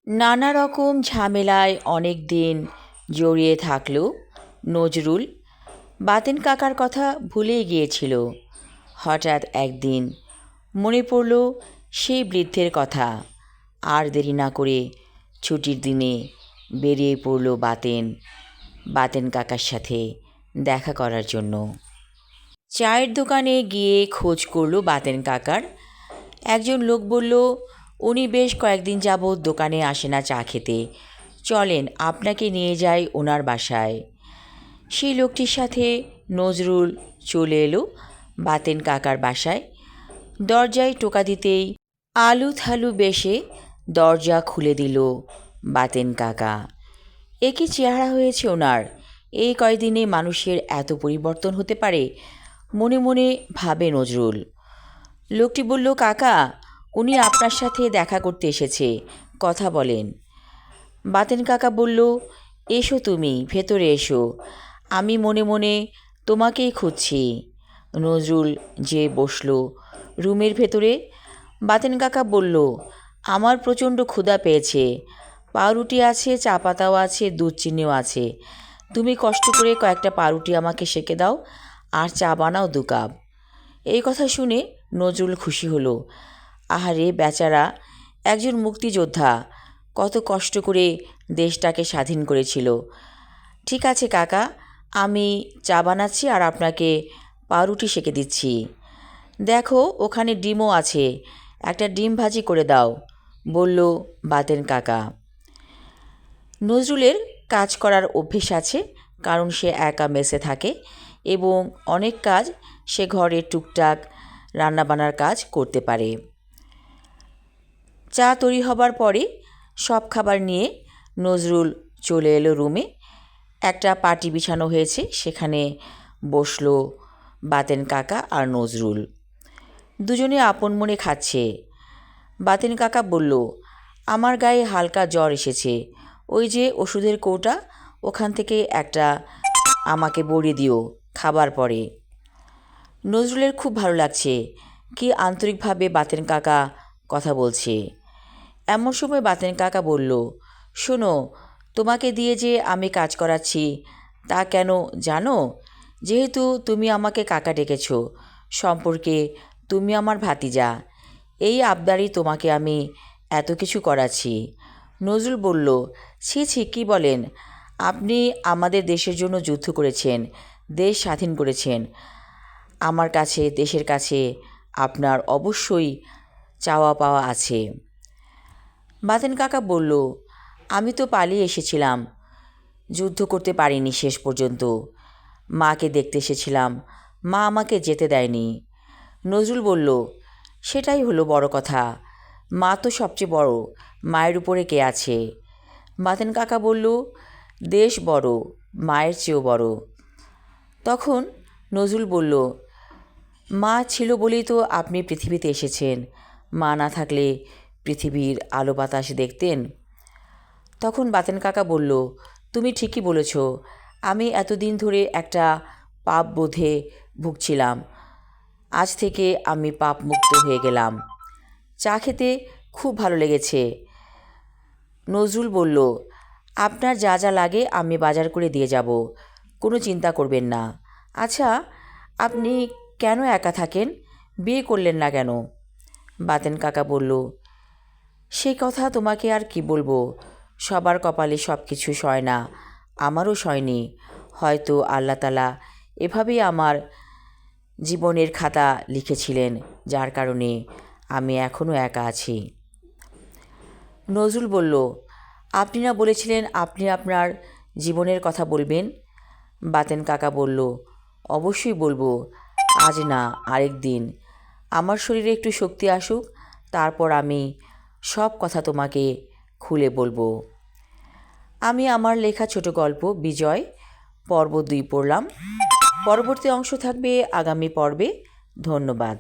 নানা রকম ঝামেলায় অনেক দিন জড়িয়ে থাকলেও নজরুল বাতেন কাকার কথা ভুলেই গিয়েছিল। হঠাৎ একদিন মনে পড়ল সেই বৃদ্ধের কথা। আর দেরি না করে ছুটির দিনে বেরিয়ে পড়ল বাতেন বাতেন কাকার সাথে দেখা করার জন্য। চায়ের দোকানে গিয়ে খোঁজ করলো বাতেন কাকার। একজন লোক বলল, উনি বেশ কয়েকদিন যাবৎ দোকানে আসে না চা খেতে, চলেন আপনাকে নিয়ে যাই ওনার বাসায়। সেই লোকটির সাথে নজরুল চলে এলো বাতেন কাকার বাসায়। দরজায় টোকা দিতেই আলু থালু বেশে দরজা খুলে দিল বাতেন কাকা। এ কি চেহারা হয়েছে ওনার! এই কয়দিনে মানুষের এত পরিবর্তন হতে পারে, মনে মনে ভাবে নজরুল। লোকটি বলল, কাকা, উনি আপনার সাথে দেখা করতে এসেছে, কথা বলেন। বাতেন কাকা বলল, এসো, তুমি ভেতরে এসো, আমি মনে মনে তোমাকেই খুঁজছি। নজরুল যে বসল রুমের ভেতরে। বাতেন কাকা বলল, আমার প্রচণ্ড ক্ষুধা পেয়েছে, পাউরুটি আছে, চা পাতাও আছে, দুধ চিনিও আছে। তুমি কষ্ট করে কয়েকটা পাউরুটি আমাকে সেঁকে দাও, আর চা বানাও 2 কাপ। এই কথা শুনে নজরুল খুশি হলো। আহারে বেচারা, একজন মুক্তিযোদ্ধা, কত কষ্ট করে দেশটাকে স্বাধীন করেছিল। ঠিক আছে কাকা, আমি চা বানাচ্ছি আর আপনাকে পাউরুটি সেঁকে দিচ্ছি। দেখো, ওখানে ডিমও আছে, একটা ডিম ভাজি করে দাও, বলল বাতেন কাকা। নজরুলের কাজ করার অভ্যেস আছে, কারণ সে একা মেসে থাকে এবং অনেক কাজ সে ঘরে টুকটাক রান্নাবান্নার কাজ করতে পারে। চা তৈরি হবার পরে সব খাবার নিয়ে নজরুল চলে এলো রুমে। একটা পাটি বিছানো হয়েছে, সেখানে বসলো বাতেন কাকা আর নজরুল। দুজনে আপন মনে খাচ্ছে। বাতেন কাকা বলল, আমার গায়ে হালকা জ্বর এসেছে, ওই যে ওষুধের কৌটা, ওখান থেকে একটা আমাকে বড়িয়ে দিও খাবার পরে। নজরুলের খুব ভালো লাগছে, কি আন্তরিকভাবে বাতেন কাকা কথা বলছে। এমন সময় বাতেন কাকা বলল, শোনো, তোমাকে দিয়ে যে আমি কাজ করাচ্ছি তা কেন জানো? যেহেতু তুমি আমাকে কাকা ডেকেছ, সম্পর্কে তুমি আমার ভাতিজা, এই আবদারই তোমাকে আমি এত কিছু করাচ্ছি। নজরুল বলল, ছি ছি, কী বলেন! আপনি আমাদের দেশের জন্য যুদ্ধ করেছেন, দেশ স্বাধীন করেছেন। আমার কাছে, দেশের কাছে আপনার অবশ্যই চাওয়া পাওয়া আছে। বাতেন কাকা বলল, আমি তো পালিয়ে এসেছিলাম, যুদ্ধ করতে পারিনি শেষ পর্যন্ত। মাকে দেখতে এসেছিলাম, মা আমাকে যেতে দেয়নি। নজরুল বলল, সেটাই হলো বড় কথা, মা তো সবচেয়ে বড়, মায়ের উপরে কে আছে? বাতেন কাকা বলল, দেশ বড়, মায়ের চেয়েও বড়। তখন নজরুল বলল, মা ছিল বলেই তো আপনি পৃথিবীতে এসেছেন, মা না থাকলে পৃথিবীর আলো বাতাস দেখতেন? তখন বাতেন কাকা বলল, তুমি ঠিকই বলেছ, আমি এতদিন ধরে একটা পাপ বোধে ভুগছিলাম, আজ থেকে আমি পাপ মুক্ত হয়ে গেলাম। চা খেতে খুব ভালো লেগেছে। নজরুল বলল, আপনার যা যা লাগে আমি বাজার করে দিয়ে যাব, কোনো চিন্তা করবেন না। আচ্ছা, আপনি কেন একা থাকেন, বিয়ে করলেন না কেন? বাতেন কাকা বলল, সেই কথা তোমাকে আর কি বলবো, সবার কপালে সব কিছু সয় না, আমারও সয়নি। হয়তো আল্লাহ তাআলা এভাবেই আমার জীবনের খাতা লিখেছিলেন, যার কারণে আমি এখনও একা আছি। নজরুল বলল, আপনি না বলেছিলেন আপনি আপনার জীবনের কথা বলবেন? বাতেন কাকা বলল, অবশ্যই বলবো, আজ না আরেক দিন। আমার শরীরে একটু শক্তি আসুক, তারপর আমি সব কথা তোমাকে খুলে বলবো। আমি আমার লেখা ছোট গল্প বিজয় পর্ব 2 পড়লাম। পরবর্তী অংশ থাকবে আগামী পর্বে। ধন্যবাদ।